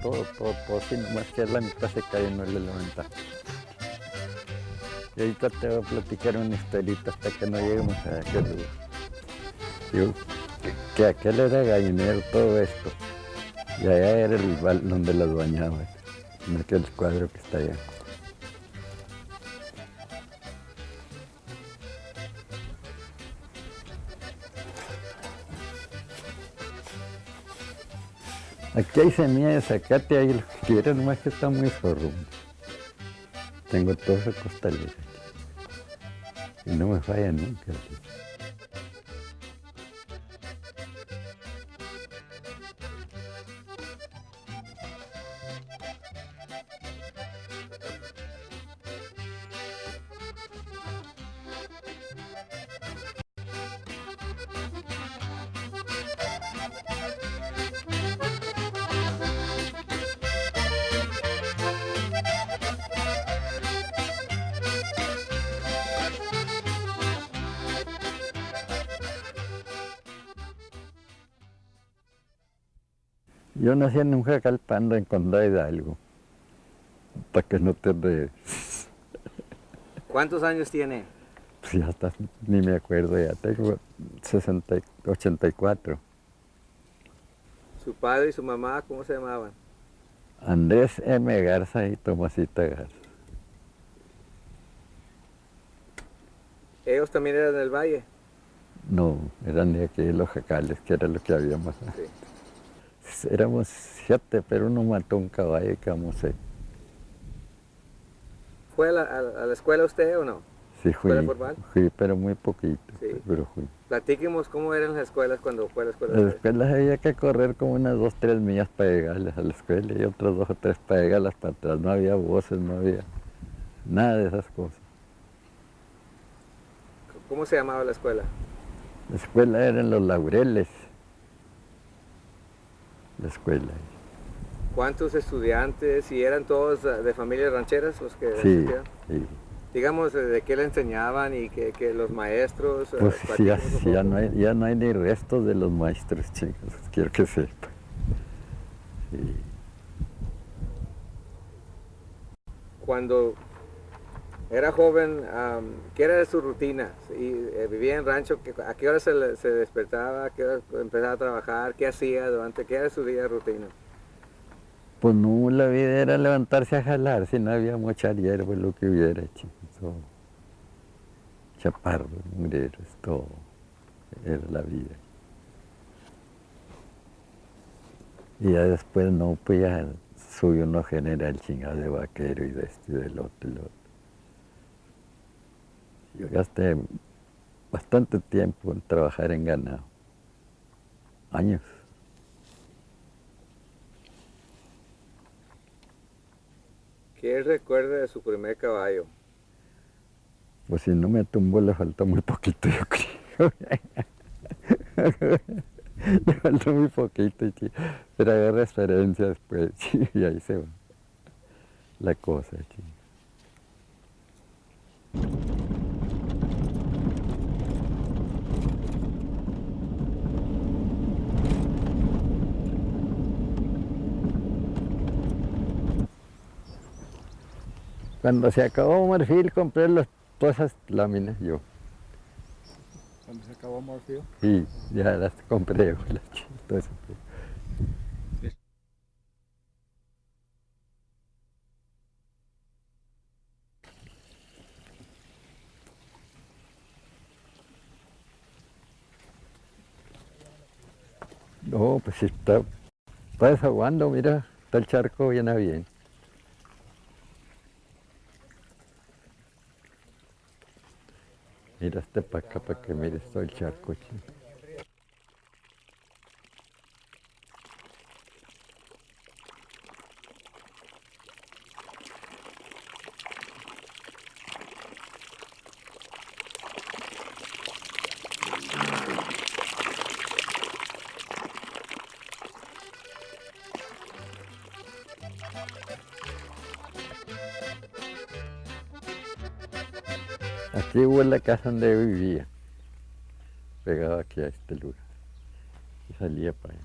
todo, si nomás que la mitad se cae y no le levanta. Y ahorita te voy a platicar una historita hasta que no lleguemos a aquel lugar. Digo, que aquel era gallinero, todo esto. Y allá era el Valle donde las bañaba, en aquel cuadro que está allá. Aquí hay semilla de zacate, ahí lo que quieran, nomás que está muy zorro. Tengo todo ese costalero aquí. Y no me falla nunca. Yo nací en un jacalpando en Condado Hidalgo, para que no te enredes. ¿Cuántos años tiene? Pues ya está, ni me acuerdo, ya tengo 84. ¿Su padre y su mamá cómo se llamaban? Andrés M. Garza y Tomasita Garza. ¿Ellos también eran del Valle? No, eran de aquí de los jacales, que era lo que había más. Sí. Éramos 7, pero uno mató un caballo y quedamos 6. ¿Fue a la escuela usted o no? Sí, ¿Escuela formal? fui, pero muy poquito, Sí. pero fui. Platíquemos cómo eran las escuelas cuando fue a la escuela. Las escuelas había que correr como unas 2, 3 millas para llegarles a la escuela y otras 2 o 3 para llegarlas para atrás. No había voces, no había nada de esas cosas. ¿Cómo se llamaba la escuela? La escuela era en Los Laureles. La escuela. ¿Cuántos estudiantes? ¿Y eran todos de familias rancheras los que Sí, asistían? sí. Digamos, ¿de qué le enseñaban y que los maestros? Pues sí, platíquenos un poco. ya no hay ni restos de los maestros, chicos, quiero que sepa. Sí. Cuando era joven, ¿qué era de su rutina? Y, vivía en rancho, ¿a qué hora se despertaba? ¿A qué hora empezaba a trabajar? ¿Qué hacía durante? ¿Qué era su día de rutina? Pues no, la vida era levantarse a jalar, si no había mucha hierba, lo que hubiera, chicos. Chaparros, mugreros, todo. Era la vida. Y ya después no, pues ya subió uno general chingado de vaquero y de esto y del otro y lo otro. Yo gasté bastante tiempo en trabajar en ganado. Años. ¿Qué recuerda de su primer caballo? Pues si no me tumbó le faltó muy poquito, yo creo. Le faltó muy poquito, chico. Pero hay referencia después, chico, y ahí se va la cosa, chico. Cuando se acabó Marfil compré todas esas láminas yo. ¿Cuándo se acabó Morfeo? Y ya las compré, todo eso. No, pues sí está desaguando, mira, está el charco viene bien. Mira este para acá para que mires todo el charco, chico. Aquí hubo la casa donde yo vivía, pegado aquí a este lugar, y salía para allá.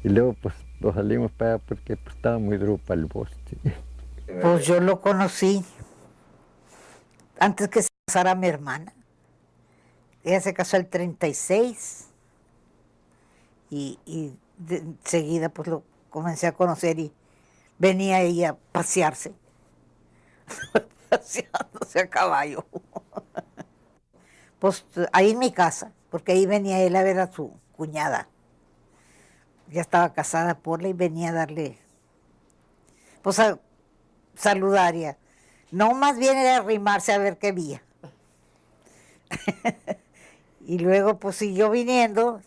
Y luego pues nos salimos para allá porque pues, estaba muy duro para el bosque. Pues yo lo conocí antes que se casara mi hermana. Ella se casó el 36 y enseguida pues lo comencé a conocer y venía ella a pasearse, paseándose a caballo. Pues ahí en mi casa, porque ahí venía él a ver a su cuñada. Ya estaba casada por y venía a darle, pues a saludar ya. No, más bien era arrimarse a ver qué veía. Y luego pues siguió viniendo,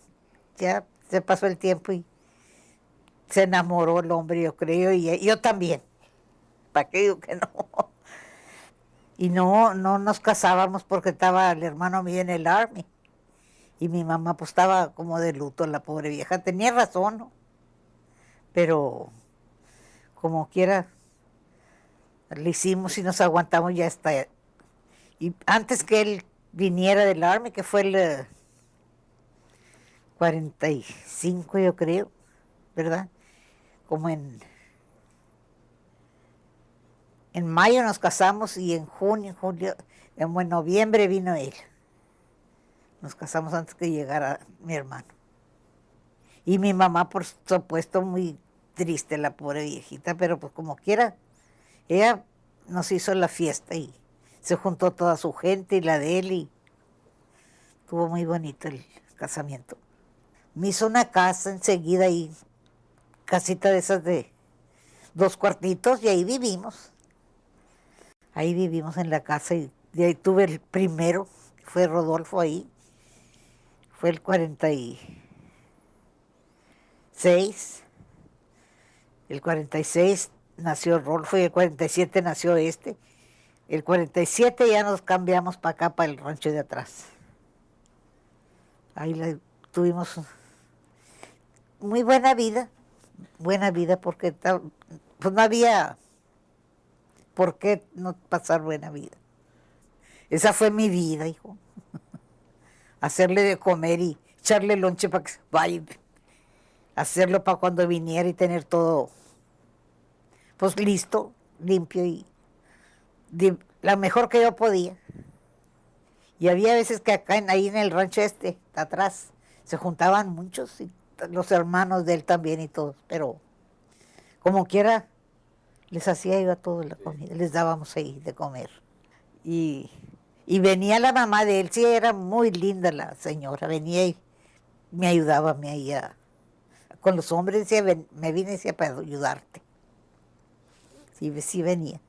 ya se pasó el tiempo y se enamoró el hombre, yo creo, y yo también. ¿Para qué digo que no? Y no nos casábamos porque estaba el hermano mío en el Army. Y mi mamá pues estaba como de luto, la pobre vieja. Tenía razón, ¿no? Pero como quiera, le hicimos y nos aguantamos ya hasta... Y antes que él viniera del Army, que fue el 45 yo creo, ¿verdad? Como en mayo nos casamos y en junio, julio, en noviembre vino él. Nos casamos antes que llegara mi hermano. Y mi mamá, por supuesto, muy triste, la pobre viejita, pero pues como quiera, ella nos hizo la fiesta y se juntó toda su gente y la de él y estuvo muy bonito el casamiento. Me hizo una casa enseguida y casita de esas de 2 cuartitos y ahí vivimos. Ahí vivimos en la casa y de ahí tuve el primero, fue Rodolfo ahí. Fue el 46. El 46 nació Rodolfo y el 47 nació este. El 47 ya nos cambiamos para acá, para el rancho de atrás. Ahí tuvimos muy buena vida porque pues no había por qué no pasar buena vida. Esa fue mi vida, hijo. Hacerle de comer y echarle lonche para que se vaya. Hacerlo para cuando viniera y tener todo pues listo, limpio y la mejor que yo podía. Y había veces que acá ahí en el rancho atrás, se juntaban muchos, y los hermanos de él también y todos, pero como quiera, les hacía yo a todos la comida, les dábamos ahí de comer. Y venía la mamá de él, sí, era muy linda la señora, venía y me ayudaba a mí ahí con los hombres, decía, me vine decía, para ayudarte. Sí venía.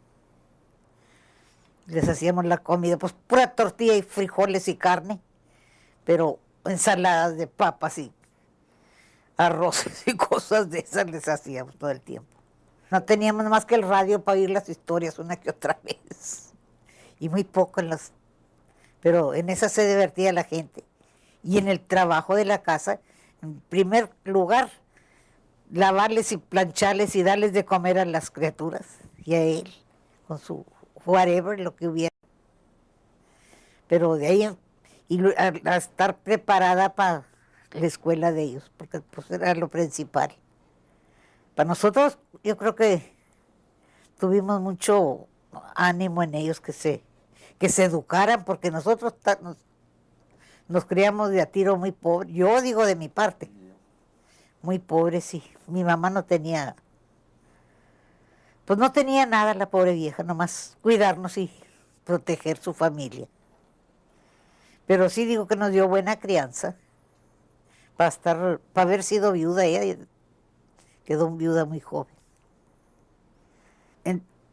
Les hacíamos la comida, pues pura tortilla y frijoles y carne, pero ensaladas de papas y arroces y cosas de esas les hacíamos todo el tiempo. No teníamos más que el radio para oír las historias una que otra vez. Y muy poco pero en esa se divertía la gente. Y en el trabajo de la casa, en primer lugar, lavarles y plancharles y darles de comer a las criaturas y a él, con su whatever, lo que hubiera. Pero de ahí, a estar preparada para la escuela de ellos, porque pues era lo principal. Para nosotros, yo creo que tuvimos mucho ánimo en ellos que se educaran, porque nosotros nos criamos de a tiro muy pobres. Yo digo de mi parte, muy pobres, sí. Mi mamá no tenía, pues no tenía nada la pobre vieja, nomás cuidarnos y proteger su familia. Pero sí digo que nos dio buena crianza, para haber sido viuda, ella quedó viuda muy joven.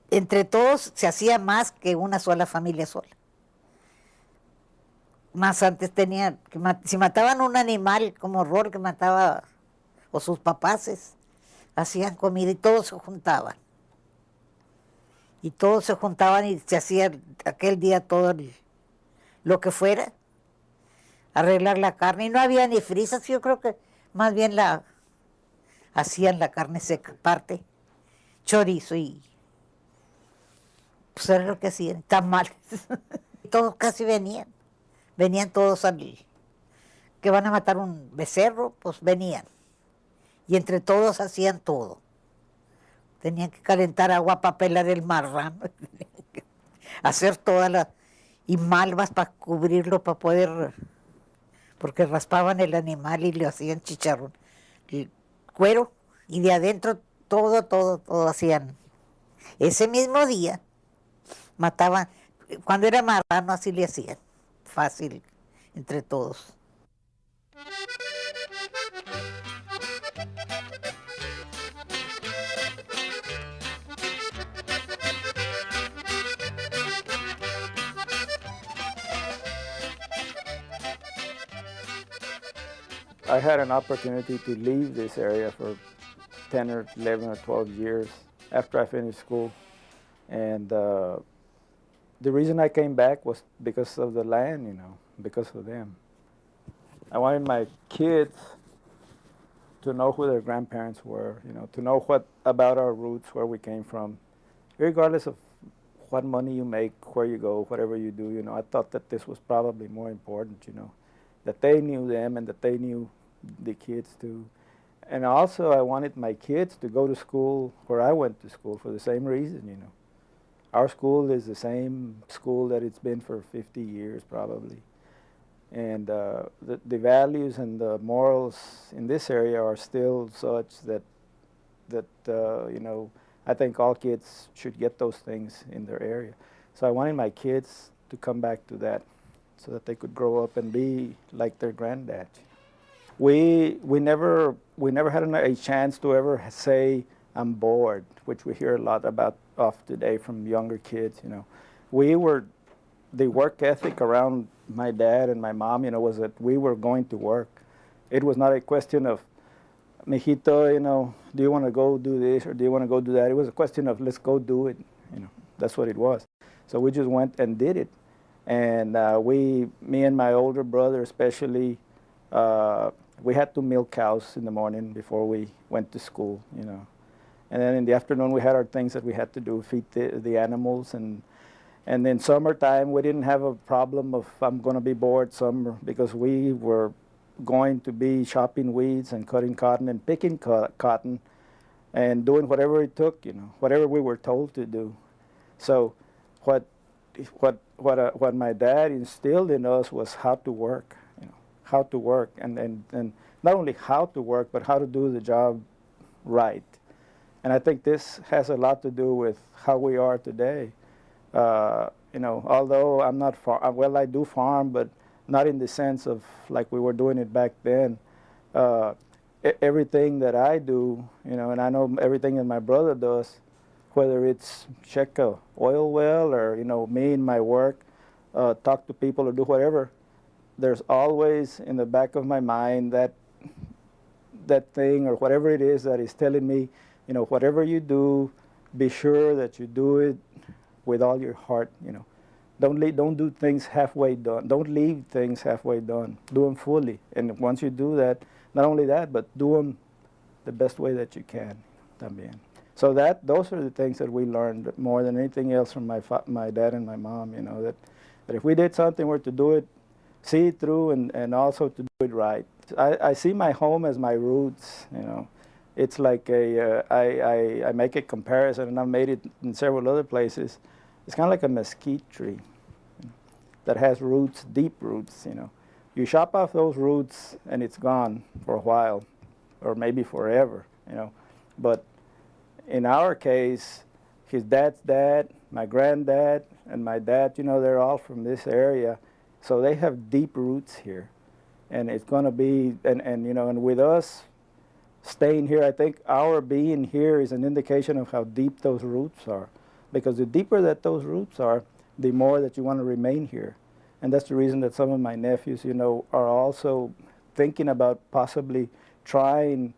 Entre todos se hacía más que una sola familia sola. Más antes tenía, si mataban un animal como Rol que mataba, o sus papaces, hacían comida y todos se juntaban. Y todos se juntaban y se hacía aquel día todo lo que fuera, arreglar la carne. Y no había ni frisas, yo creo que más bien hacían la carne seca, aparte, chorizo y pues era lo que hacían, tamales. Todos casi venían todos que van a matar un becerro, pues venían. y entre todos hacían todo. Tenían que calentar agua para pelar el marrano, hacer todas las... y malvas para cubrirlo, para poder... porque raspaban el animal y le hacían chicharrón. El cuero, y de adentro todo hacían. Ese mismo día mataban, cuando era marrano así le hacían, fácil, entre todos. I had an opportunity to leave this area for 10 or 11 or 12 years after I finished school. And the reason I came back was because of the land, you know, because of them. I wanted my kids to know who their grandparents were, you know, to know what about our roots, where we came from, regardless of what money you make, where you go, whatever you do, you know. I thought that this was probably more important, you know, that they knew them and that they knew the kids too. And also I wanted my kids to go to school where I went to school for the same reason, you know. Our school is the same school that it's been for 50 years probably. And the values and the morals in this area are still such that you know, I think all kids should get those things in their area. So I wanted my kids to come back to that so that they could grow up and be like their granddad. We never had a chance to ever say, I'm bored, which we hear a lot about of today from younger kids, you know. The work ethic around my dad and my mom, you know, was that we were going to work. It was not a question of, mijito, you know, do you want to go do this or do you want to go do that? It was a question of, let's go do it, you know. That's what it was. So we just went and did it. And me and my older brother especially, we had to milk cows in the morning before we went to school, you know. And then in the afternoon we had our things that we had to do, feed the animals. And in summertime we didn't have a problem of I'm going to be bored summer because we were going to be chopping weeds and cutting cotton and picking cotton and doing whatever it took, you know, whatever we were told to do. So what my dad instilled in us was how to work, you know, how to work, and not only how to work, but how to do the job right. And I think this has a lot to do with how we are today. You know, although I'm not well, I do farm, but not in the sense of like we were doing it back then. Everything that I do, you know, and I know everything that my brother does, whether it's check a oil well or, you know, me in my work, talk to people or do whatever, there's always in the back of my mind that thing or whatever it is that is telling me, you know, whatever you do, be sure that you do it with all your heart, you know. Don't do things halfway done. Don't leave things halfway done. Do them fully. And once you do that, not only that, but do them the best way that you can también. So those are the things that we learned more than anything else from my dad and my mom, you know, that if we did something, we're to do it, see it through, and also to do it right. I see my home as my roots, you know. It's like I make a comparison, and I've made it in several other places. It's kind of like a mesquite tree, you know, that has roots, deep roots, you know. You chop off those roots, and it's gone for a while, or maybe forever, you know. But in our case, his dad's dad, my granddad, and my dad, you know, they're all from this area, so they have deep roots here. And it's going to be, and you know, and with us staying here, I think our being here is an indication of how deep those roots are. Because the deeper that those roots are, the more that you want to remain here. And that's the reason that some of my nephews, you know, are also thinking about possibly trying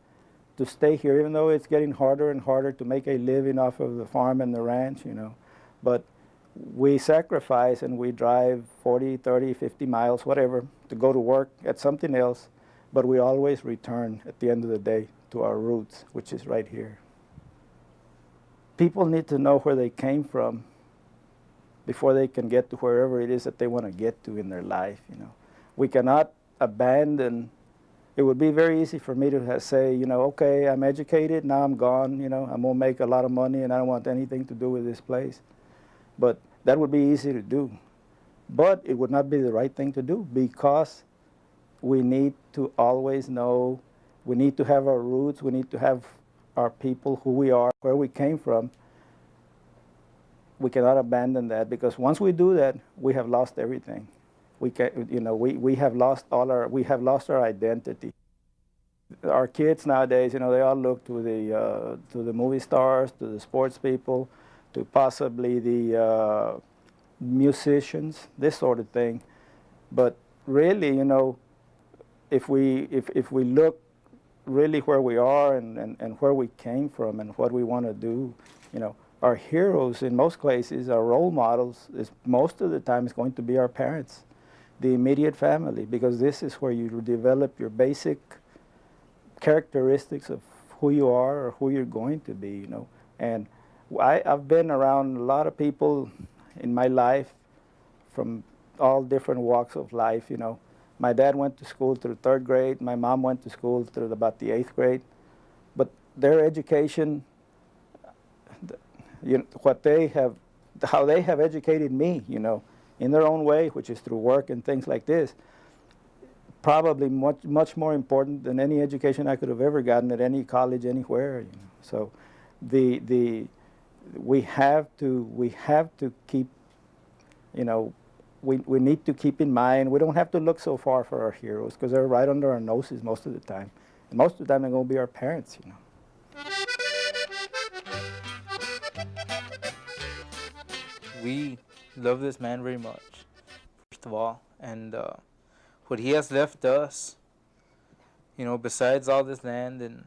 to stay here, even though it's getting harder and harder to make a living off of the farm and the ranch, you know. But we sacrifice and we drive 40, 30, 50 miles, whatever, to go to work at something else, but we always return at the end of the day to our roots, which is right here. People need to know where they came from before they can get to wherever it is that they want to get to in their life, you know. We cannot abandon it would be very easy for me to say, you know, okay, I'm educated, now I'm gone, you know, I'm going to make a lot of money and I don't want anything to do with this place. But that would be easy to do. But it would not be the right thing to do, because we need to always know, we need to have our roots, we need to have our people, who we are, where we came from. We cannot abandon that, because once we do that, we have lost everything. We can, you know, we have lost our identity. Our kids nowadays, you know, they all look to the movie stars, to the sports people, to possibly the musicians, this sort of thing. But really, you know, if we look really where we are and where we came from and what we want to do, you know, our heroes in most cases, our role models, is most of the time is going to be our parents, the immediate family, because this is where you develop your basic characteristics of who you are or who you're going to be, you know. And I've been around a lot of people in my life from all different walks of life, you know. My dad went to school through 3rd grade. My mom went to school through about the 8th grade. But their education, you know, how they have educated me, you know, in their own way, which is through work and things like this, probably much more important than any education I could have ever gotten at any college anywhere, you know. So we have to keep, you know, we need to keep in mind, we don't have to look so far for our heroes, because they're right under our noses most of the time. And most of the time they're going to be our parents, you know. We love this man very much, first of all, and what he has left us, you know, besides all this land and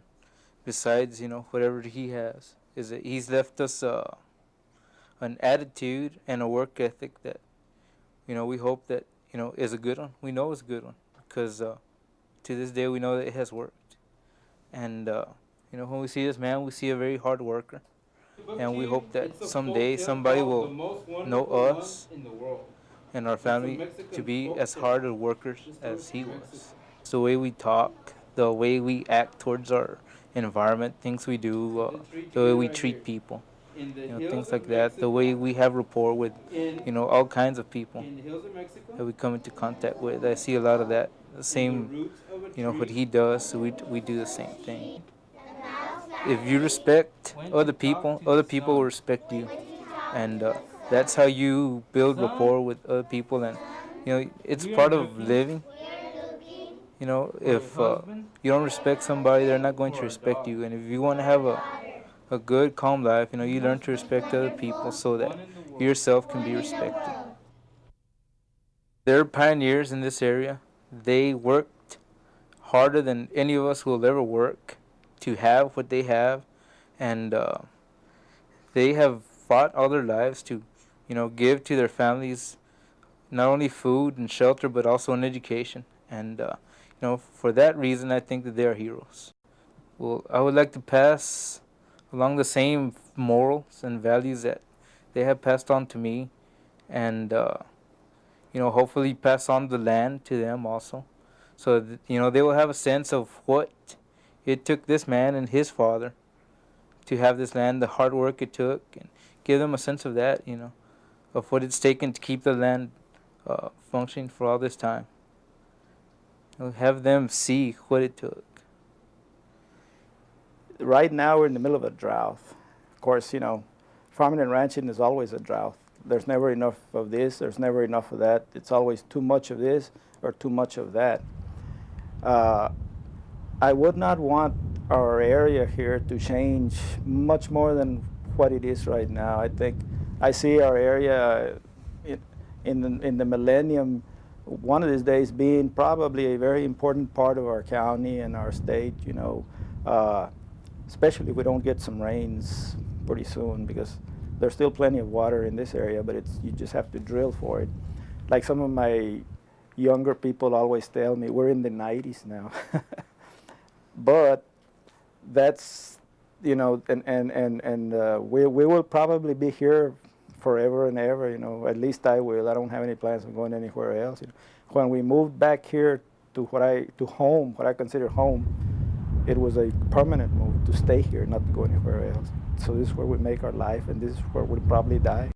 besides, you know, whatever he has, is that he's left us an attitude and a work ethic that, you know, we hope that, you know, is a good one. We know it's a good one, because to this day we know that it has worked. And, you know, when we see this man, we see a very hard worker. And we hope that someday somebody will know us and our family to be as hard of workers as he was. It's the way we talk, the way we act towards our environment, things we do, the way we treat people, you know, things like that, the way we have rapport with, you know, all kinds of people that we come into contact with. I see a lot of that, the same, you know, what he does, so we do the same thing. If you respect other people will respect you, and that's how you build rapport with other people. And, you know, it's part of living. You know, if you don't respect somebody, they're not going to respect you. And if you want to have a good, calm life, you know, you learn to respect other people so that yourself can be respected. They're pioneers in this area. They worked harder than any of us will ever work to have what they have, and they have fought all their lives to, you know, give to their families not only food and shelter, but also an education. And, you know, for that reason, I think that they are heroes. Well, I would like to pass along the same morals and values that they have passed on to me, and, you know, hopefully pass on the land to them also, so that, you know, they will have a sense of what it took this man and his father to have this land, the hard work it took, and give them a sense of that, you know, of what it's taken to keep the land functioning for all this time. You know, have them see what it took. Right now we're in the middle of a drought. Of course, you know, farming and ranching is always a drought. There's never enough of this, there's never enough of that. It's always too much of this or too much of that. I would not want our area here to change much more than what it is right now. I think I see our area in the millennium, one of these days, being probably a very important part of our county and our state, you know, especially if we don't get some rains pretty soon, because there's still plenty of water in this area, but you just have to drill for it. Like some of my younger people always tell me, we're in the 90s now. But that's, you know, and we will probably be here forever and ever, you know, at least I will. I don't have any plans of going anywhere else. You know. When we moved back here to home, what I consider home, it was a permanent move to stay here, not to go anywhere else. So this is where we make our life, and this is where we'll probably die.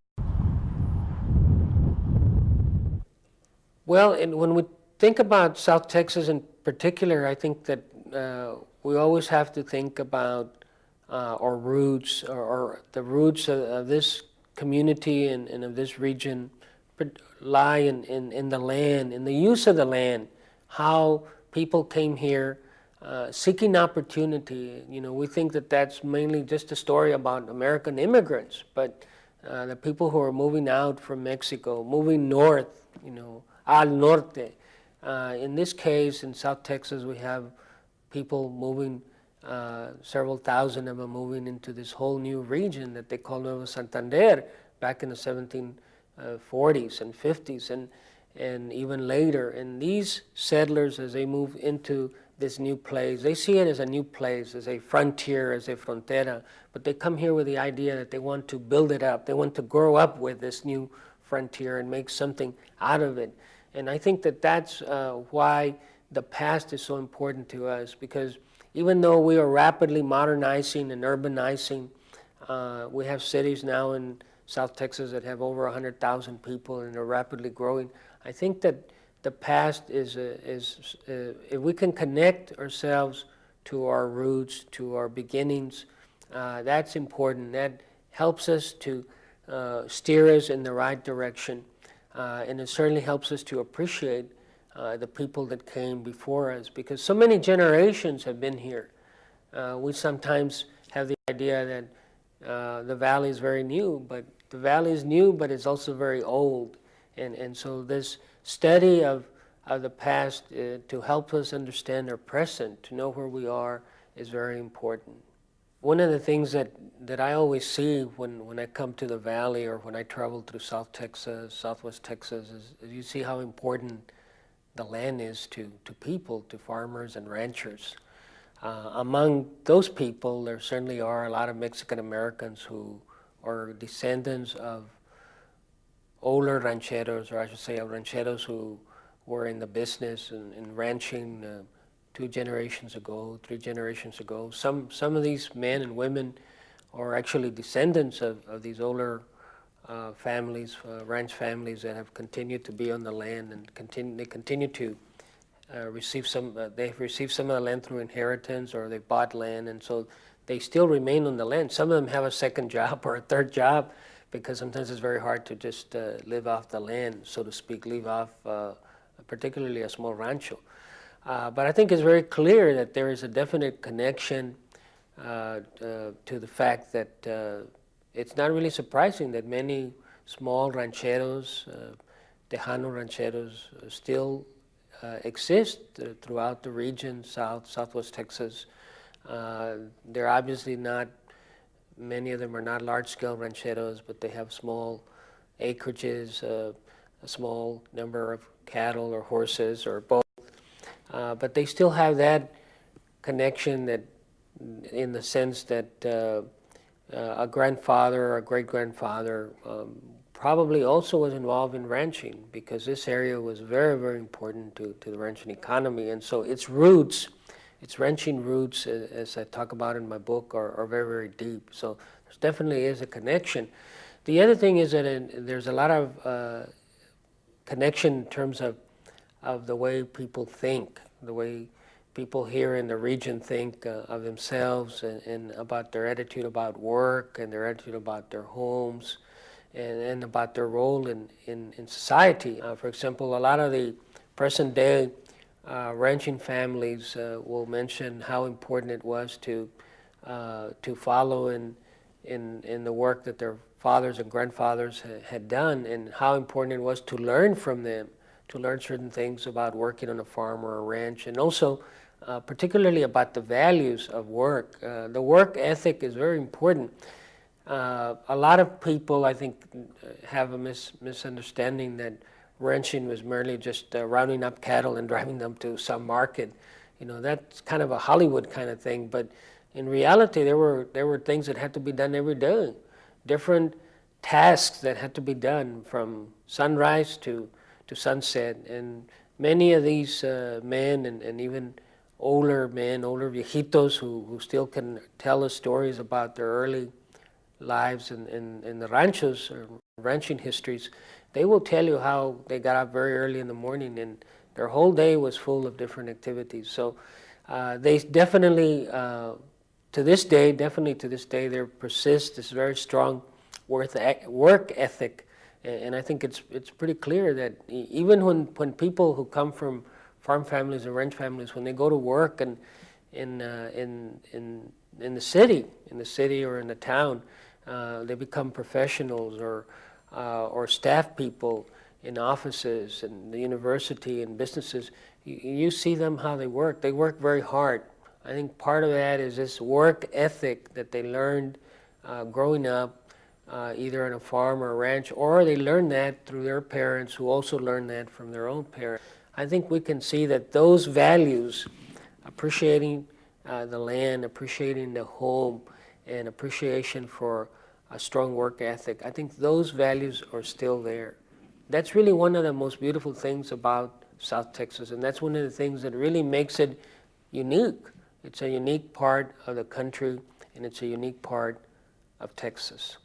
Well, and when we think about South Texas in particular, I think that we always have to think about our roots, or the roots of this community and of this region lie in the land, in the use of the land, how people came here seeking opportunity. You know, we think that that's mainly just a story about American immigrants, but the people who are moving out from Mexico, moving north, you know, al norte. In this case, in South Texas, we have people moving, several thousand of them moving into this whole new region that they call Nuevo Santander back in the 1740s and 50s and even later. And these settlers, as they move into this new place, they see it as a new place, as a frontier, as a frontera, but they come here with the idea that they want to build it up. They want to grow up with this new frontier and make something out of it. And I think that that's why the past is so important to us, because even though we are rapidly modernizing and urbanizing, we have cities now in South Texas that have over 100,000 people and are rapidly growing. I think that the past is if we can connect ourselves to our roots, to our beginnings, that's important. That helps us to steer us in the right direction. And it certainly helps us to appreciate the people that came before us, because so many generations have been here. We sometimes have the idea that the Valley is very new, but the Valley is new, but it's also very old. And so this study of the past to help us understand our present, to know where we are, is very important. One of the things that I always see when I come to the Valley or when I travel through South Texas, Southwest Texas, is you see how important the land is to people, to farmers and ranchers. Among those people, there certainly are a lot of Mexican Americans who are descendants of older rancheros, or I should say of rancheros who were in the business and ranching 2 generations ago, 3 generations ago. Some of these men and women are actually descendants of these older families, ranch families that have continued to be on the land, and they continue to receive some. They've received some of the land through inheritance, or they bought land, and so they still remain on the land. Some of them have a second job or a third job, because sometimes it's very hard to just live off the land, so to speak, live off particularly a small rancho. But I think it's very clear that there is a definite connection to the fact that it's not really surprising that many small rancheros, Tejano rancheros, still exist throughout the region, Southwest Texas. They're obviously not, many of them are not large-scale rancheros, but they have small acreages, a small number of cattle or horses or both. But they still have that connection, that in the sense that a grandfather or a great-grandfather probably also was involved in ranching, because this area was very, very important to the ranching economy. And so its roots, its ranching roots, as I talk about in my book, are very, very deep. So there definitely is a connection. The other thing is that there's a lot of connection in terms of the way people think, the way people here in the region think of themselves and about their attitude about work and their attitude about their homes and about their role in society. For example, a lot of the present day ranching families will mention how important it was to follow in the work that their fathers and grandfathers had done, and how important it was to learn from them, to learn certain things about working on a farm or a ranch, and also particularly about the values of work. The work ethic is very important. A lot of people, I think, have a misunderstanding that ranching was merely just rounding up cattle and driving them to some market. You know, that's kind of a Hollywood kind of thing, but in reality, there were things that had to be done every day, different tasks that had to be done from sunrise to sunset, and many of these men and even older men, older viejitos who still can tell us stories about their early lives in the ranchos or ranching histories, they will tell you how they got up very early in the morning and their whole day was full of different activities. So they definitely, to this day, there persists this very strong work ethic. And I think it's pretty clear that even when people who come from farm families or ranch families, when they go to work and in the city or in the town, they become professionals or staff people in offices and the university and businesses. You see them how they work. They work very hard. I think part of that is this work ethic that they learned growing up, either on a farm or a ranch, or they learned that through their parents who also learned that from their own parents. I think we can see that those values, appreciating the land, appreciating the home, and appreciation for a strong work ethic, I think those values are still there. That's really one of the most beautiful things about South Texas, and that's one of the things that really makes it unique. It's a unique part of the country, and it's a unique part of Texas.